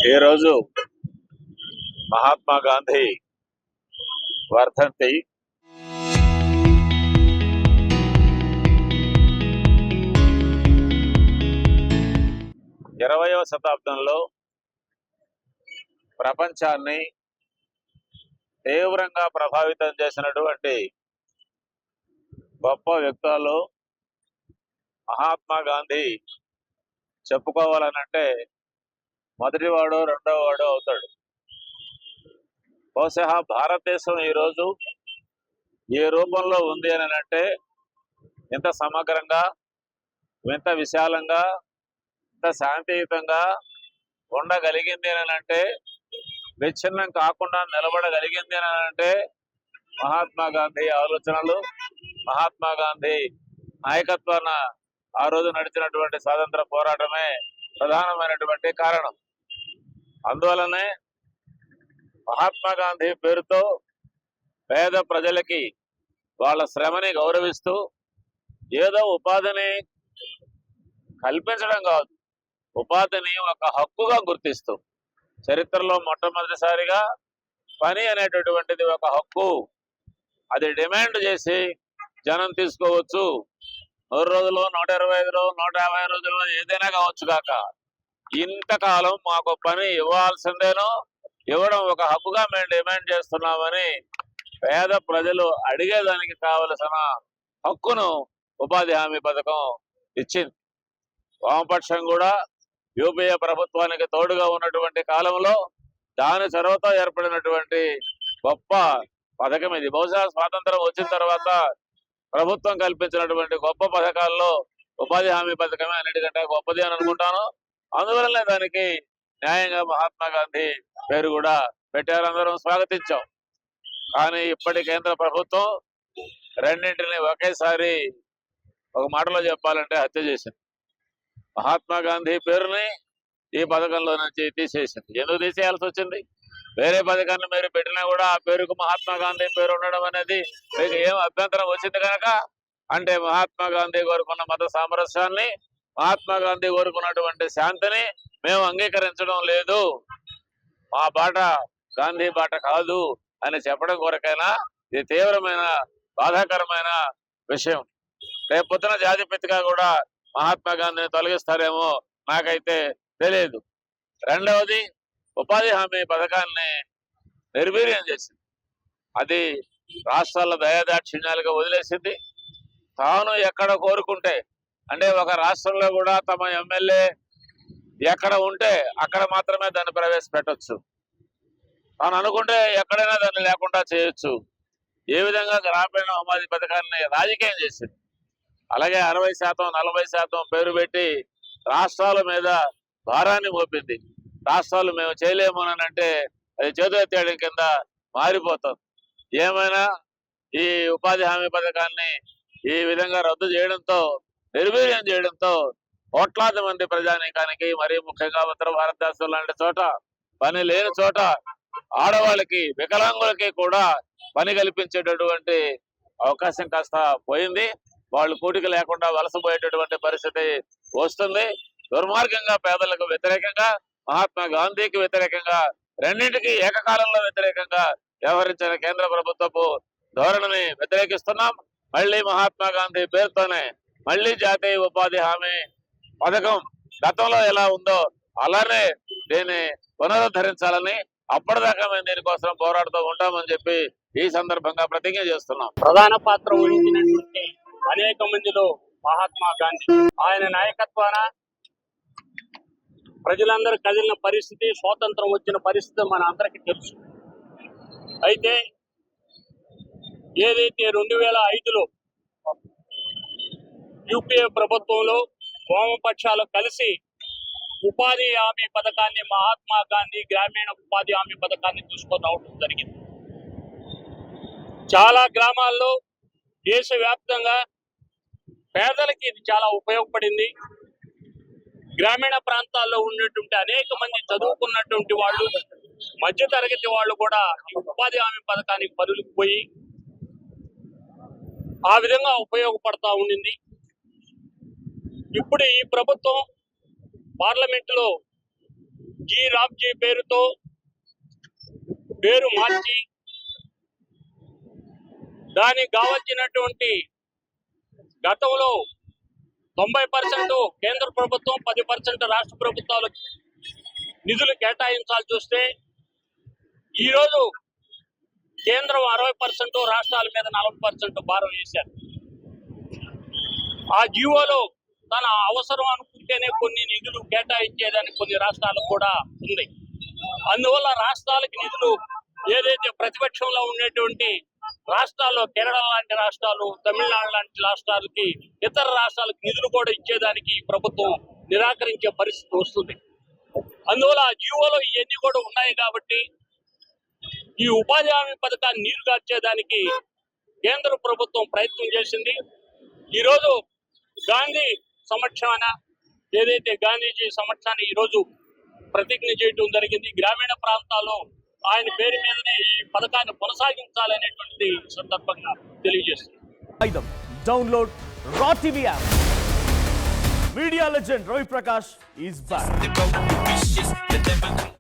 ఈరోజు మహాత్మా గాంధీ వర్ధంతి. ఇరవయవ శతాబ్దంలో ప్రపంచాన్ని తీవ్రంగా ప్రభావితం చేసినటువంటి గొప్ప వ్యక్తులలో మహాత్మా గాంధీ చెప్పుకోవాలనంటే మొదటివాడు రెండవవాడు అవుతాడు. బహుశా భారతదేశం ఈరోజు ఏ రూపంలో ఉంది అని అంటే ఇంత సమగ్రంగా, ఇంత విశాలంగా, ఇంత శాంతియుతంగా ఉండగలిగింది అని అంటే, విచ్ఛిన్నం కాకుండా నిలబడగలిగింది అని అంటే మహాత్మా గాంధీ ఆలోచనలు, మహాత్మా గాంధీ నాయకత్వాన ఆ రోజు నడిచినటువంటి స్వాతంత్ర పోరాటమే ప్రధానమైనటువంటి కారణం. అందువలనే మహాత్మా గాంధీ పేరుతో పేద ప్రజలకి వాళ్ళ శ్రమని గౌరవిస్తూ ఏదో ఉపాధిని కల్పించడం కాదు, ఉపాధిని ఒక హక్కుగా గుర్తిస్తూ, చరిత్రలో మొట్టమొదటిసారిగా పని అనేటటువంటిది ఒక హక్కు, అది డిమాండ్ చేసి జనం తీసుకోవచ్చు. 100 రోజులు, 125 రోజులు, 150 రోజుల్లో ఏదైనా కావచ్చు కాక, ఇంతకాలం మాకు పని ఇవ్వాల్సిందేనో, ఇవ్వడం ఒక హక్కుగా మేము డిమాండ్ చేస్తున్నామని పేద ప్రజలు అడిగేదానికి కావలసిన హక్కును ఉపాధి హామీ పథకం ఇచ్చింది. వామపక్షం కూడా యూపీఏ ప్రభుత్వానికి తోడుగా ఉన్నటువంటి కాలంలో దాని చొరవతో ఏర్పడినటువంటి గొప్ప పథకం ఇది. బహుశా స్వాతంత్రం వచ్చిన తర్వాత ప్రభుత్వం కల్పించినటువంటి గొప్ప పథకాల్లో ఉపాధి హామీ పథకమే అన్నిటికంటే గొప్పది అని అనుకుంటాను. అందువల్లనే దానికి న్యాయంగా మహాత్మా గాంధీ పేరు కూడా పెట్టారు, అందరం స్వాగతించాం. కానీ ఇప్పటి కేంద్ర ప్రభుత్వం రెండింటిని ఒకేసారి ఒక మాటలో చెప్పాలంటే హత్య చేసింది. మహాత్మా గాంధీ పేరుని ఈ పథకంలో నుంచి తీసేసింది. ఎందుకు తీసేయాల్సి వచ్చింది? వేరే పథకాన్ని మీరు పెట్టినా కూడా ఆ పేరుకు మహాత్మా గాంధీ పేరు ఉండడం అనేది మీకు ఏం అభ్యంతరం వచ్చింది కనుక, అంటే మహాత్మా గాంధీ కోరుకున్న మత సామరస్యాన్ని, మహాత్మా గాంధీ కోరుకున్నటువంటి శాంతిని మేము అంగీకరించడం లేదు, మా బాట గాంధీ బాట కాదు అని చెప్పడం కొరకైనా ఇది తీవ్రమైన బాధాకరమైన విషయం. రేపు పొద్దున జాతిపితగా కూడా మహాత్మా గాంధీని తొలగిస్తారేమో నాకైతే తెలియదు. రెండవది, ఉపాధి హామీ పథకాన్ని నిర్వీర్యం చేసింది. అది రాష్ట్రాల దయాదాక్షిణ్యాలుగా వదిలేసింది. తాను ఎక్కడ కోరుకుంటే, అంటే ఒక రాష్ట్రంలో కూడా తమ ఎమ్మెల్యే ఎక్కడ ఉంటే అక్కడ మాత్రమే దాన్ని ప్రవేశపెట్టవచ్చు, తాను అనుకుంటే ఎక్కడైనా దాన్ని లేకుండా చేయొచ్చు. ఏ విధంగా గ్రామీణ ఉపాధి పథకాన్ని రాజకీయం చేసింది. అలాగే 60%, 40% పేరు పెట్టి రాష్ట్రాల మీద భారాన్ని మోపింది. రాష్ట్రాలు మేము చేయలేమోనంటే అది చేతులు ఎత్తేయడం కింద మారిపోతుంది. ఏమైనా ఈ ఉపాధి హామీ పథకాన్ని ఈ విధంగా రద్దు చేయడంతో, నిర్వీర్యం చేయడంతో కోట్లాది మంది ప్రజానీకానికి, మరీ ముఖ్యంగా ఉత్తర భారతదేశం లాంటి చోట, పని లేని చోట ఆడవాళ్ళకి, వికలాంగులకి కూడా పని కల్పించేటటువంటి అవకాశం కాస్త పోయింది. వాళ్ళు కూటికి లేకుండా వలసపోయేటటువంటి పరిస్థితి వస్తుంది. దుర్మార్గంగా పేదలకు వ్యతిరేకంగా, మహాత్మా గాంధీకి వ్యతిరేకంగా, రెండింటికి ఏకకాలంలో వ్యతిరేకంగా వ్యవహరించిన కేంద్ర ప్రభుత్వపు ధోరణిని వ్యతిరేకిస్తున్నాం. మళ్ళీ మహాత్మా గాంధీ పేరుతోనే మళ్ళీ జాతీయ ఉపాధి హామీ పథకం గతంలో ఎలా ఉందో అలానే దీన్ని పునరుద్ధరించాలని, అప్పటిదాకా మేము దీనికోసం పోరాడుతూ ఉంటామని చెప్పి ఈ సందర్భంగా ప్రతిజ్ఞ చేస్తున్నాం. ప్రధాన పాత్ర వహించినటువంటి అనేక మందిలో మహాత్మా గాంధీ, ఆయన నాయకత్వాన ప్రజలందరూ కదిలిన పరిస్థితి, స్వాతంత్రం వచ్చిన పరిస్థితి మన అందరికీ తెలుసు. అయితే ఏదైతే 2005లో యూపీఏ ప్రభుత్వంలో వామపక్షాలు కలిసి ఉపాధి హామీ పథకాన్ని, మహాత్మా గాంధీ గ్రామీణ ఉపాధి హామీ పథకాన్ని తీసుకొని రావడం జరిగింది. చాలా గ్రామాల్లో దేశవ్యాప్తంగా పేదలకి ఇది చాలా ఉపయోగపడింది. గ్రామీణ ప్రాంతాల్లో ఉన్నటువంటి అనేక మంది చదువుకున్నటువంటి వాళ్ళు, మధ్యతరగతి వాళ్ళు కూడా ఈ ఉపాధి హామీ పథకానికి బదులుకుపోయి ఆ విధంగా ఉపయోగపడతా ఉండింది. ఇప్పుడు ఈ ప్రభుత్వం పార్లమెంటులో జీ రామ్జీ పేరుతో పేరు మార్చి దానికి కావలసినటువంటి గతంలో 90% కేంద్ర ప్రభుత్వం 10% రాష్ట్ర ప్రభుత్వాలు నిధులు కేటాయించాల్సి వస్తే ఈరోజు కేంద్రం 60%, రాష్ట్రాల మీద 40% భారం వేశారు. ఆ జీవోలో తన అవసరం అనుకుంటేనే కొన్ని నిధులు కేటాయించేదానికి కొన్ని రాష్ట్రాలకు కూడా ఉంది. అందువల్ల రాష్ట్రాలకి నిధులు ఏదైతే ప్రతిపక్షంలో ఉండేటువంటి రాష్ట్రాల్లో కేరళ లాంటి రాష్ట్రాలు, తమిళనాడు లాంటి రాష్ట్రాలకి, ఇతర రాష్ట్రాలకు నిధులు కూడా ఇచ్చేదానికి ప్రభుత్వం నిరాకరించే పరిస్థితి వస్తుంది. అందువల్ల ఆ జీవోలో ఇవన్నీ కూడా ఉన్నాయి కాబట్టి ఈ ఉపాధి హామీ పథకాన్ని నీరు గార్చేదానికి కేంద్ర ప్రభుత్వం ప్రయత్నం చేసింది. ఈరోజు గాంధీ సమక్షాన ఏదైతే గాంధీజీ సమక్షాన్ని ఈరోజు ప్రతిజ్ఞ చేయడం జరిగింది. గ్రామీణ ప్రాంతాల్లో ఆయన పేరు మీదనే ఈ పథకాన్ని కొనసాగించాలనేటువంటిది సందర్భంగా తెలియజేస్తుంది. డౌన్లోడ్ రా TV app. Media legend Ravi Prakash is back.